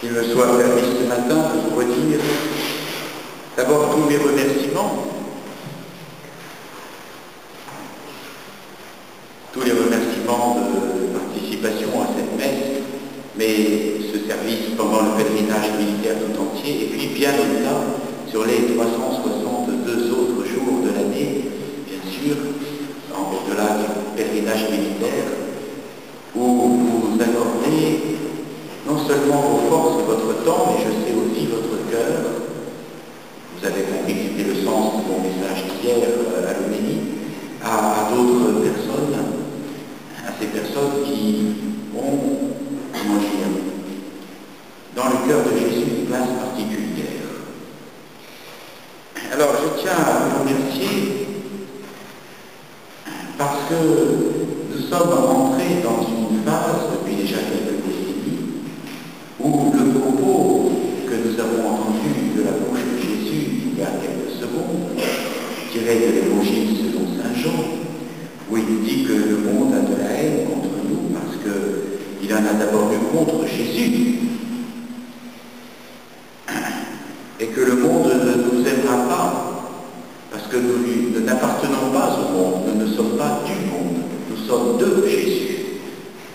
qu'il me soit permis ce matin de vous redire d'abord tous mes remerciements, tous les remerciements de participation à cette messe, mais ce service pendant le pèlerinage militaire tout entier, et puis bien au-delà, sur les 362 autres jours de l'année, bien sûr, au-delà du pèlerinage militaire, où vous accordez non seulement vos forces et votre temps, mais je sais aussi votre cœur. Vous avez compris que c'était le sens de mon message d'hier à l'Homélie, à d'autres personnes, à ces personnes qui ont, comment dire, dans le cœur de Jésus une place particulière. Alors je tiens à vous remercier parce que nous sommes entrés dans une phase depuis déjà quelques décennies où le propos que nous avons entendu de la bouche de Jésus il y a quelques secondes, tiré de l'Évangile selon saint Jean, où il dit que le monde a de la haine contre nous parce qu'il en a d'abord eu contre Jésus, et que le monde ne nous aimera pas parce que nous n'appartenons pas au monde, nous ne sommes pas du monde, nous sommes de Jésus,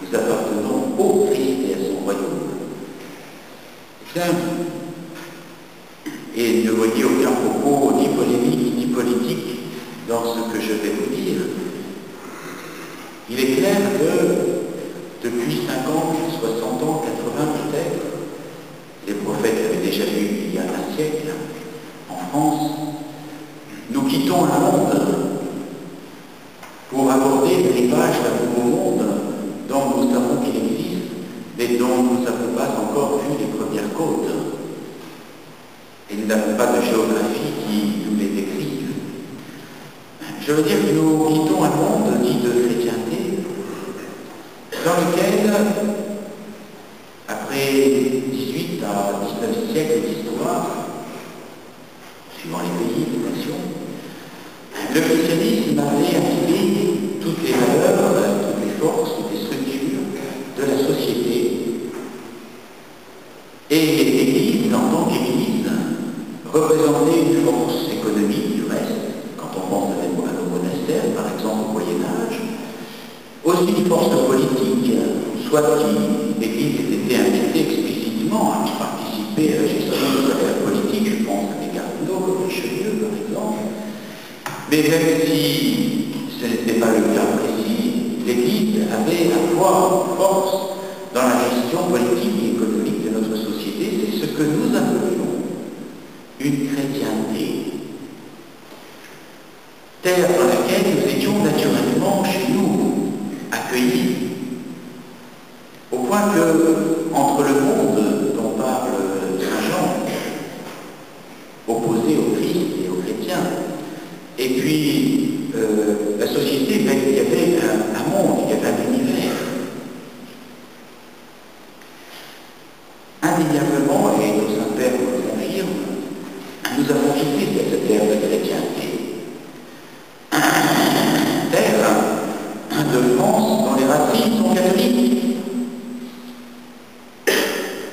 nous appartenons au Christ et à son royaume. Et ne voyez aucun propos ni polémique ni politique dans ce que je vais vous dire. Il est clair que depuis 50, 60 ans, 80 peut-être, les prophètes avaient déjà vu il y a un siècle, en France, nous quittons un monde pour aborder l'héritage d'un nouveau monde dont nous savons qu'il existe, mais dont nous n'avons pas encore vu les premières côtes. Et nous n'avons pas de géographie qui nous les décrive. Je veux dire que nous quittons un monde dit de chrétienté, dans lequel, après 18 à 19 siècles d'histoire, suivant les pays, les nations, le christianisme avait activé toutes les valeurs, toutes les forces, toutes les structures de la société. Et l'Église, en tant qu'Église, représentait une force économique du reste, quand on pense à nos monastères, par exemple au Moyen-Âge, aussi une force politique, soit qui l'Église était invitée explicitement à participer à la gestion de l'affaire politique, je pense à des cardinaux comme Richelieu par exemple, mais même si ce n'était pas le cas précis, l'Église avait à voir force dans la gestion politique et économique de notre société. C'est ce que nous appelions une chrétienté. Terre dans laquelle nous étions naturellement chez nous, accueillis, au point que, entre le monde dont parle saint Jean, opposé au Christ et aux chrétiens, et puis la société, il y avait un monde, il y avait un univers. Indéniablement, et nos Saint-Père nous le confirme, nous avons quitté cette terre de chrétienté. Terre de France dont les racines sont catholiques,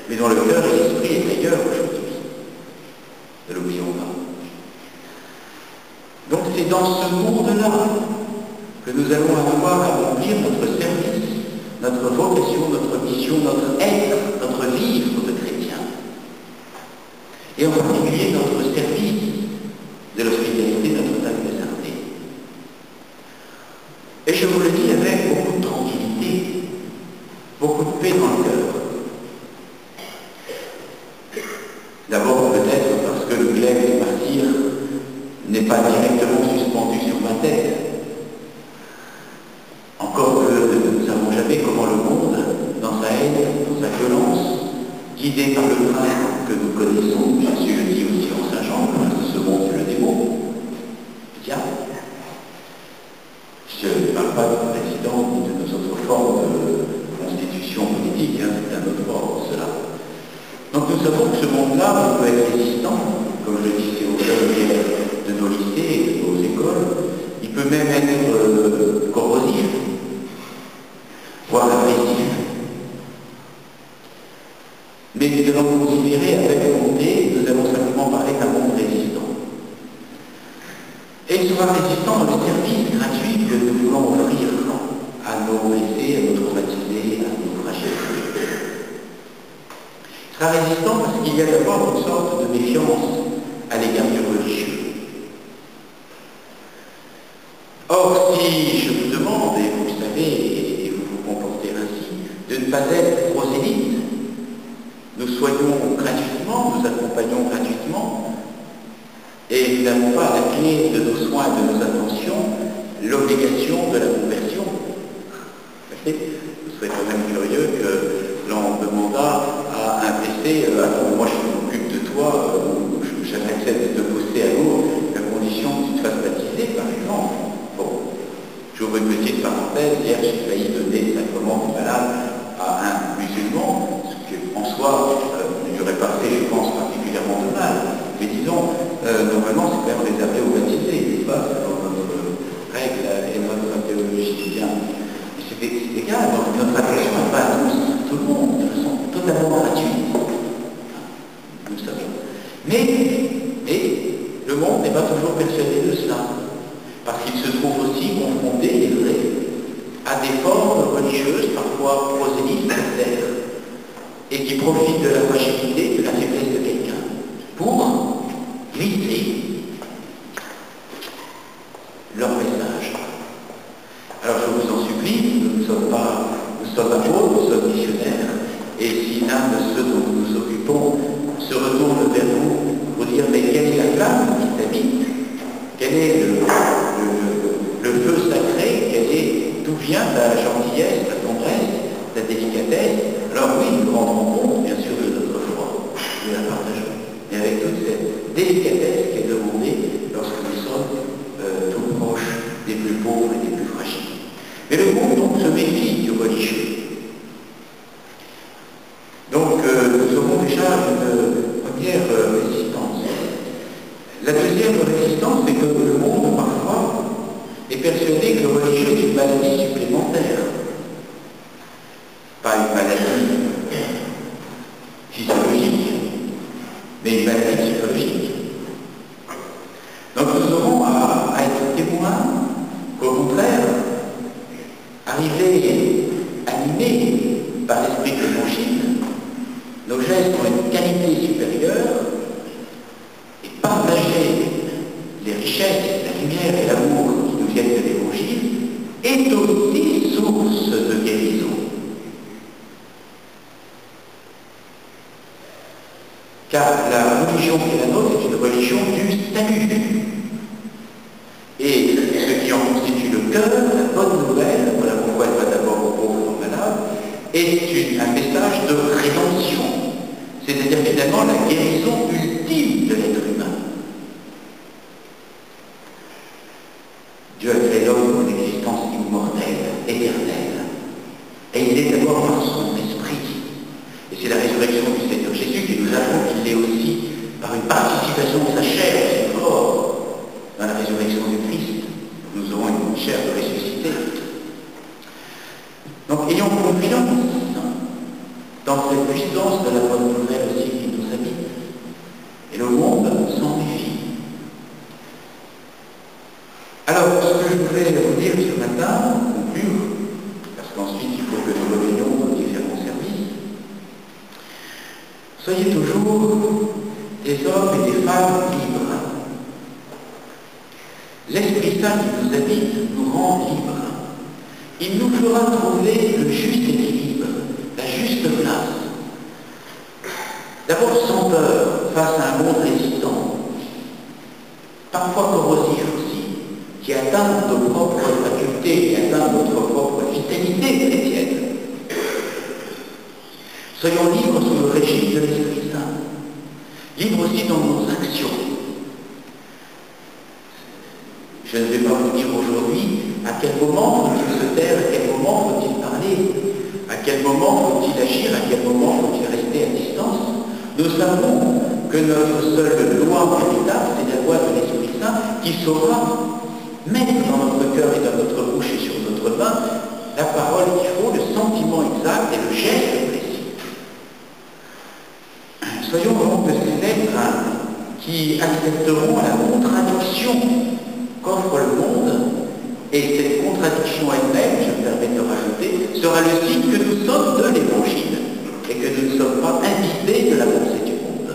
mais dont le cœur et l'esprit est ailleurs aujourd'hui. Ne l'oublions pas. Donc c'est dans ce monde-là que nous allons avoir à remplir notre service, notre vocation, notre mission, notre être, notre vivre de chrétien. Et en particulier notre service de l'hospitalité Notre-Dame des Ardées. Et je vous le dis avec beaucoup de tranquillité, beaucoup de paix dans le cœur. D'abord peut-être parce que le glaive des martyrs n'est pas directement suspendu sur ma tête. Encore que nous ne savons jamais comment le monde, dans sa haine, dans sa violence, guidé par le prince que nous connaissons, Jésus le dit aussi en saint Jean, le prince de ce monde, c'est le démon, le diable. Je ne parle pas du président ou de nos autres formes de constitution politique, c'est un autre ordre, cela. Donc nous savons que ce monde-là peut être résistant, comme je le disais aux jeunes de nos lycées et de nos écoles, il peut même être corrosif, voire agressif. Mais nous allons Très résistant parce qu'il y a d'abord une sorte de méfiance à l'égard du religieux. Or, si je vous demande, et vous le savez, et vous vous comportez ainsi, de ne pas être prosélyte, nous soignons gratuitement, nous accompagnons gratuitement, et nous n'avons pas à la clé de nos soins et de nos attentions l'obligation de la conversion. Ce serait quand même curieux que l'on demandât à un PC, attends, moi je m'occupe de toi, j'accepte de poster à l'eau, la condition que tu te fasses baptiser, par exemple. Bon, j'ouvre une petite parenthèse, hier j'ai failli donner le sacrement du malade à un musulman, ce qui en soi ne lui aurait pas fait, je pense, particulièrement de mal. Mais disons, normalement c'est quand même réservé aux baptisés, n'est-ce pas? C'est dans notre règle et notre théologie bien. C'est égal, donc notre attention n'est pas à tous, tout le monde, de façon totalement gratuite. Nous le savons. Mais le monde n'est pas toujours persuadé de cela. Parce qu'il se trouve aussi confronté, il est vrai, à des formes religieuses, parfois prosélytes, sectaires, et qui profitent de la fragilité, de la faiblesse de quelqu'un, pour glisser leur message. Alors je vous en supplie, nous sommes apôtres, nous sommes missionnaires, et si l'un de ceux dont nous nous occupons se retourne vers vous pour dire mais quelle est la flamme qui t'habite? Quel est le feu sacré? D'où vient ta gentillesse, ta tendresse, ta délicatesse? Alors oui, nous rendrons compte, bien sûr, de notre foi. Nous la partageons. Et avec toute cette délicatesse qui est demandée lorsque nous sommes tout proches des plus pauvres et des plus fragiles. Mais le monde, donc, se méfie du religieux. Donc, nous aurons déjà une première résistance. La deuxième résistance, c'est que le monde, parfois, est persuadé que le religieux est une maladie supplémentaire. Pas une maladie physiologique, mais une maladie psychologique. Donc nous aurons à être témoins qu'au contraire, arriver animés par l'esprit de l'évangile, nos gestes ont une qualité supérieure et partager les richesses, la lumière et l'amour qui nous viennent de l'évangile est aussi source de guérison. Car la religion qui est la nôtre est une religion du salut. Et ce qui en constitue le cœur, la bonne nouvelle, voilà pourquoi elle va d'abord aux pauvres et aux malades, est un message de rédemption. C'est-à-dire finalement la guérison ultime de l'être humain. Dieu a créé l'homme pour une existence immortelle, éternelle. Et il est d'abord par son esprit. Et c'est la résurrection du Seigneur Jésus qui nous apprend qu'il est aussi par une participation de sa chair, de ses corps, dans la résurrection du Christ. Nous aurons une chair de ressuscité. Donc ayons confiance dans cette puissance de la bonne nouvelle aussi qui nous habite. Et le monde s'en méfie. Alors, ce que je voulais vous dire ce matin, conclure, parce qu'ensuite il faut que nous revenions aux différents services, soyez toujours des hommes et des femmes libres. L'Esprit Saint qui nous habite nous rend libres. Il nous fera trouver le juste équilibre, la juste place. D'abord sans peur face à un monde résistant, parfois corrosif aussi, qui atteint nos propres facultés, qui atteint notre propre vitalité chrétienne. Soyons libres sous le régime de l'Esprit Saint, libres aussi dans nos actions. Je ne vais pas vous dire aujourd'hui à quel moment faut-il se taire, à quel moment faut-il parler, à quel moment faut-il agir, à quel moment faut-il rester à distance. Nous savons que notre seule loi véritable, c'est la loi de l'Esprit Saint qui saura mettre dans notre cœur et dans notre bouche et sur notre main la parole qu'il faut, le sentiment exact et le geste précis. Soyons donc de ces êtres qui accepteront la contradiction qu'offre le monde, et cette contradiction elle-même, je me permets de rajouter, sera le signe que nous sommes de l'Évangile, et que nous ne sommes pas imbibés de la pensée du monde.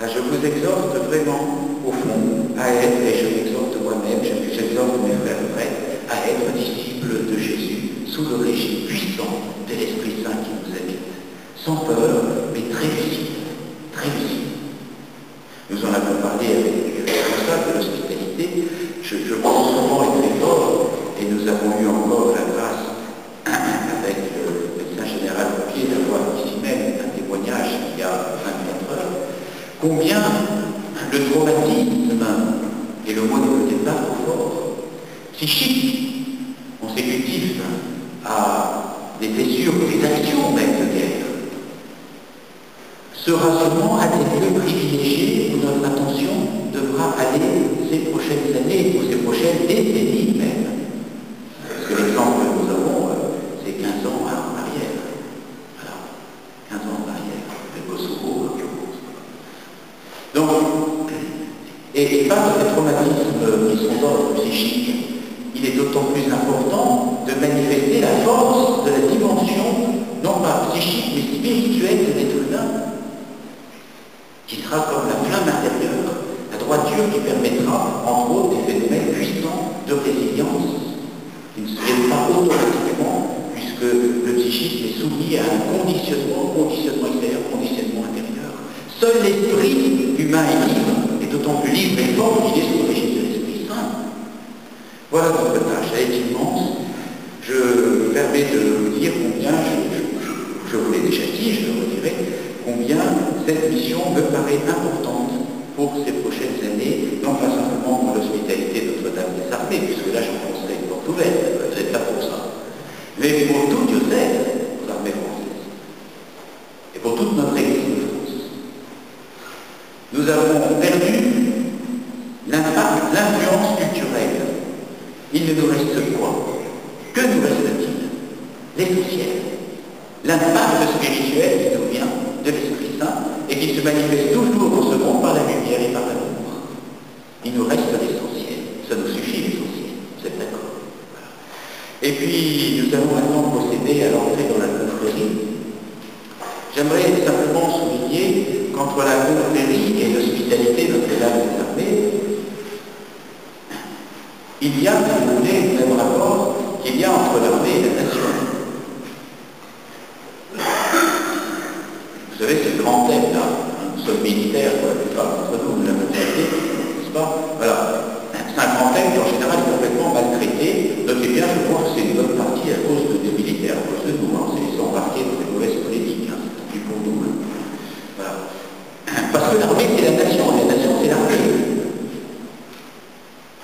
Je vous exhorte vraiment, au fond, à être, et je m'exhorte moi-même, j'exhorte mes frères et frères, à être disciples de Jésus, sous le régime puissant de l'Esprit Saint qui nous habite, sans peur, mais très lucide, très lucide. Nous en avons parlé avec les responsables de l'hospitalité, je pense souvent et très fort, et nous avons eu encore la grâce, avec le médecin général Roupier, d'avoir ici même un témoignage il y a 24 heures, combien le traumatisme et le mot de départ fort, psychique, consécutif à des blessures, des actions même de guerre, sera seulement un des lieux privilégiés où notre attention devra aller ces prochaines années ou ces prochaines décennies même. Parce que l'exemple que nous avons, c'est 15 ans en arrière. Voilà, 15 ans en arrière, le Kosovo, en l'occurrence. Donc, et face à ces traumatismes qui sont d'ordre psychique, il est d'autant plus important de manifester la force de la dimension, non pas psychique, mais spirituelle de l'être humain, qui sera comme la flamme intérieure, la droiture qui permettra, entre autres, des phénomènes puissants de résilience, qui ne se viennent pas automatiquement, puisque le psychisme est soumis à un conditionnement extérieur, conditionnement intérieur. Seul l'esprit humain est libre, et d'autant plus libre et fort qu'il est sous le régime de l'Esprit Saint. Voilà notre tâche, elle est immense. Je me permets de vous dire combien, je vous l'ai déjà dit, je le redirai, combien cette mission me paraît importante pour ces prochaines années, non pas simplement pour l'hospitalité de Notre-Dame des Armées, puisque là j'enfoncerai une porte ouverte, vous n'êtes pas pour ça, mais pour tout diocèse, aux armées françaises, et pour toute notre Église de France. Nous avons perdu l'impact, l'influence culturelle. Il ne nous reste quoi? Que nous reste-t-il? L'essentiel. L'impact spirituel qui nous vient de l'Esprit Saint et qui se manifeste toujours dans ce monde par la lumière et par l'amour. Il nous reste l'essentiel. Ça nous suffit l'essentiel. Vous êtes d'accord? Voilà. Et puis, nous allons maintenant procéder à l'entrée dans la confrérie. J'aimerais simplement souligner qu'entre la confrérie et l'hospitalité Notre-Dame des Armées, il y a, si vous voulez, le même rapport qu'il y a entre l'armée et la nation. Vous savez, c'est le grand thème, là. Nous sommes militaires, pour la plupart d'entre nous, la modernité, n'est-ce pas? Voilà. C'est un grand thème qui, en général, est complètement maltraité. Notez bien, je pense que c'est une bonne partie à cause des militaires, à cause de nous. Hein. Ils sont embarqués dans des mauvaises politiques. Hein. C'est plus pour nous. Voilà. Parce que l'armée, c'est la nation. La nation, c'est l'armée.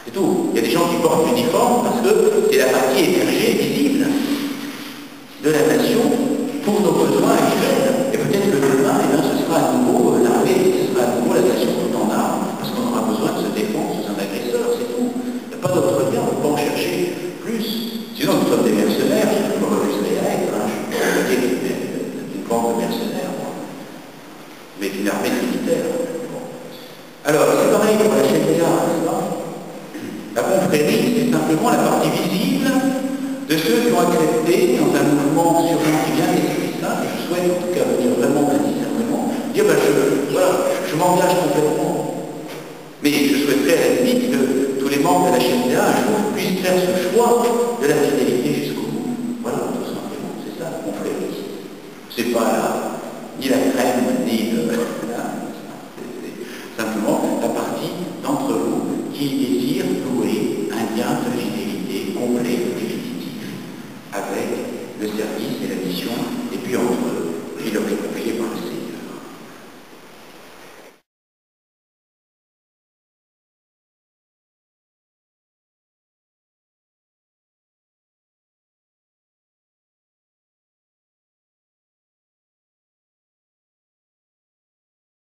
C'est tout. Il y a des gens qui portent l'uniforme parce que c'est la partie émergée, visible de la nation pour nos besoins actuels. Et peut-être que demain, ce sera à nouveau l'armée, ce sera à nouveau la nation tout en armes, parce qu'on aura besoin de se défendre sous un agresseur, c'est tout. Il n'y a pas d'autre lien, on ne peut pas en chercher plus. Sinon, nous sommes des mercenaires, je me refuserai à être, hein. Je suis une bande de mercenaires, moi. Mais une armée militaire. Bon. Alors, c'est pareil pour la CNDA, n'est-ce pas? La confrérie, c'est simplement la partie visible de ceux qui ont accepté, dans un mouvement sûrement qui vient de l'Esprit Saint, et je souhaite en tout cas venir vraiment d'un discernement, dire je m'engage complètement. Mais je souhaiterais à la limite que tous les membres de la CNDA un jour puissent faire ce choix de la fidélité jusqu'au bout. Voilà, tout simplement, c'est ça la confrérie. C'est pas ni la crème, ni le... c'est simplement la partie d'entre vous qui